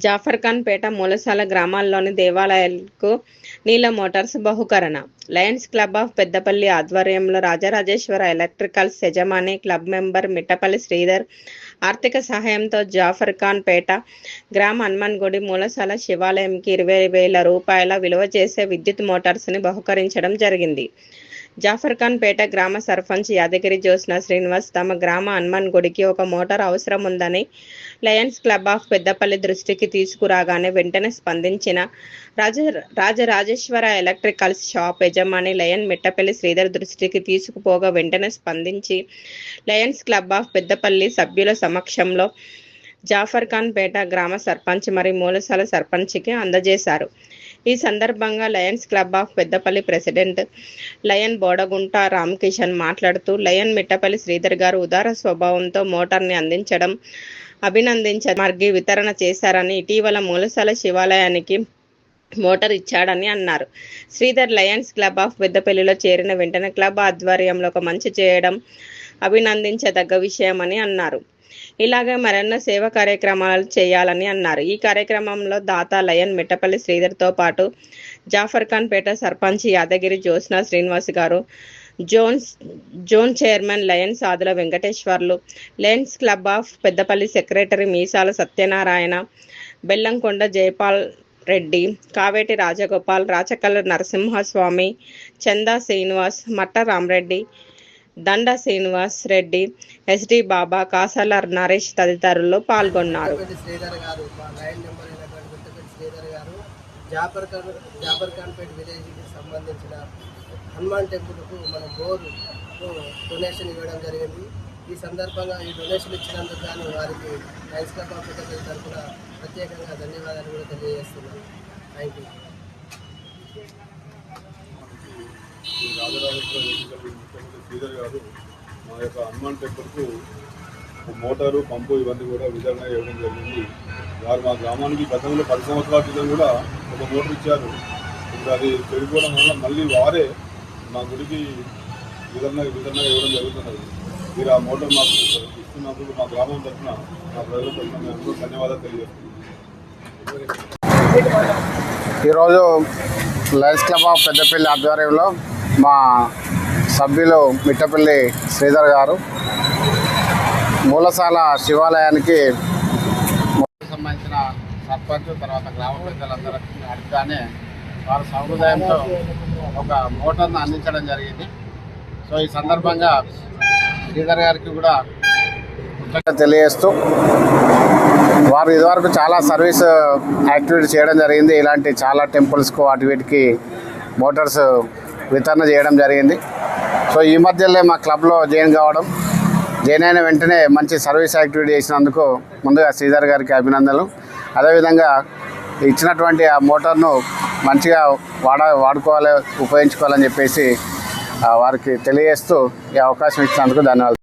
జాఫర్ఖాన్ పేట మూలసాల గ్రామాల్లోని దేవాలయాలకు నీళ్ల మోటార్స్ బహుకరణ. లయన్స్ క్లబ్ ఆఫ్ పెద్దపల్లి ఆధ్వర్యంలో రాజరాజేశ్వర ఎలక్ట్రికల్స్ యజమాని క్లబ్ మెంబర్ మిట్టపల్లి శ్రీధర్ ఆర్థిక సహాయంతో జాఫర్ఖాన్ పేట గ్రామ హనుమాన్ గుడి మూలసాల శివాలయంకి 20,000 రూపాయల విలువ చేసే విద్యుత్ మోటార్స్ని బహుకరించడం జరిగింది. జాఫర్ఖాన్ పేట గ్రామ సర్పంచ్ యాదగిరి జ్యోత్స్న శ్రీనివాస్ తమ గ్రామ హనుమాన్ గుడికి ఒక మోటార్ అవసరం ఉందని లయన్స్ క్లబ్ ఆఫ్ పెద్దపల్లి దృష్టికి తీసుకురాగానే వెంటనే స్పందించిన రాజరాజేశ్వర ఎలక్ట్రికల్స్ షాప్ యజమాని లయన్ మిట్టపల్లి శ్రీధర్ దృష్టికి తీసుకుపోగా వెంటనే స్పందించి లయన్స్ క్లబ్ ఆఫ్ పెద్దపల్లి సభ్యుల సమక్షంలో జాఫర్ఖాన్ పేట గ్రామ సర్పంచ్ మరియు మూలసాల సర్పంచ్కి అందజేశారు. ఈ సందర్భంగా Lions club of Peddapalli president lion Bodagunta Ramakishan మాట్లాడుతూ లయన్ మిట్టపల్లి శ్రీధర్ గారు ఉదార స్వభావంతో మోటార్ని అందించడం అభినందించి వితరణ చేశారని, ఇటీవల మూలసాల శివాలయానికి మోటార్ ఇచ్చాడని అన్నారు. శ్రీధర్ లయన్స్ క్లబ్ ఆఫ్ పెద్దపల్లిలో చేరిన వెంటనే క్లబ్ ఆధ్వర్యంలో ఒక మంచి చేయడం అభినందించదగ్గ విషయమని అన్నారు. ఇలాగే మరెన్నో సేవా కార్యక్రమాలు చేయాలని అన్నారు. ఈ కార్యక్రమంలో దాత లయన్ మిట్టపల్లి శ్రీధర్తో పాటు జాఫర్ఖాన్ పేట సర్పంచ్ యాదగిరి జ్యోత్స్న శ్రీనివాస్ గారు, zone chairman lion Sadula Venkateswarlu, lions club of Peddapalli secretary Meesala Satyanarayana, Bellamkonda Jayapal Reddy, Kaveti Rajagopal, Rachakalla Narasimhaswamy, Chanda Srinivas, Matta Ramareddy, Danda Srinivas Reddy, SD Baba, Kasala Naresh తదితరులు పాల్గొన్నారు. జాఫర్ఖాన్ పేట విలేజ్కి సంబంధించిన హనుమాన్ టెంపుల్కు మన బోరు డొనేషన్ ఇవ్వడం జరిగింది. ఈ సందర్భంగా ఈ డొనేషన్ ఇచ్చినందుకు గాను వారికి లయన్స్ క్లబ్ ఆఫ్ పెద్దపల్లి తరఫున ప్రత్యేకంగా ధన్యవాదాలు కూడా తెలియజేస్తున్నాను. Thank you. శ్రీధర్ గారు మా యొక్క హనుమాన్ టెంపుల్కు మోటారు పంపు ఇవన్నీ కూడా వితరణ ఇవ్వడం జరిగింది. వారు మా గ్రామానికి గతంలో 10 సంవత్సరాల క్రితం కూడా ఒక మోటార్ ఇచ్చారు. ఇప్పుడు అది చెడిపోవడం వల్ల మళ్ళీ వారే మా గుడికి వితరణ ఇవ్వడం జరుగుతున్నది. మీరు ఆ మోటార్ మాకు ఇస్తున్నందుకు మా గ్రామం తరఫున మా ప్రజల తరఫున మేము ధన్యవాదాలు తెలియజేస్తున్నాం. ఈరోజు లయన్స్ క్లబ్ ఆఫ్ పెద్దపల్లి ఆధ్వర్యంలో మా సభ్యులు మిట్టపల్లి శ్రీధర్ గారు మూలసాల శివాలయానికి సంబంధించిన సర్పంచ్ తర్వాత గ్రామ ప్రజలందరికీ అడుగుతానే వారి సముదాయంతో ఒక మోటార్ను అందించడం జరిగింది. సో ఈ సందర్భంగా శ్రీధర్ గారికి కూడా కృతజ్ఞత తెలియజేస్తూ వారు ఇదివరకు చాలా సర్వీస్ యాక్టివిటీ చేయడం జరిగింది. ఇలాంటి చాలా టెంపుల్స్కు వీటికి మోటార్స్ వితరణ చేయడం జరిగింది. సో ఈ మధ్యలో మా క్లబ్లో జాయిన్ అయిన వెంటనే మంచి సర్వీస్ యాక్టివిటీ చేసినందుకు ముందుగా శ్రీధర్ గారికి అభినందనలు. అదేవిధంగా ఇచ్చినటువంటి ఆ మోటార్ను మంచిగా వాడుకోవాలి, ఉపయోగించుకోవాలని చెప్పేసి వారికి తెలియజేస్తూ ఈ అవకాశం ఇచ్చినందుకు ధన్యవాదాలు.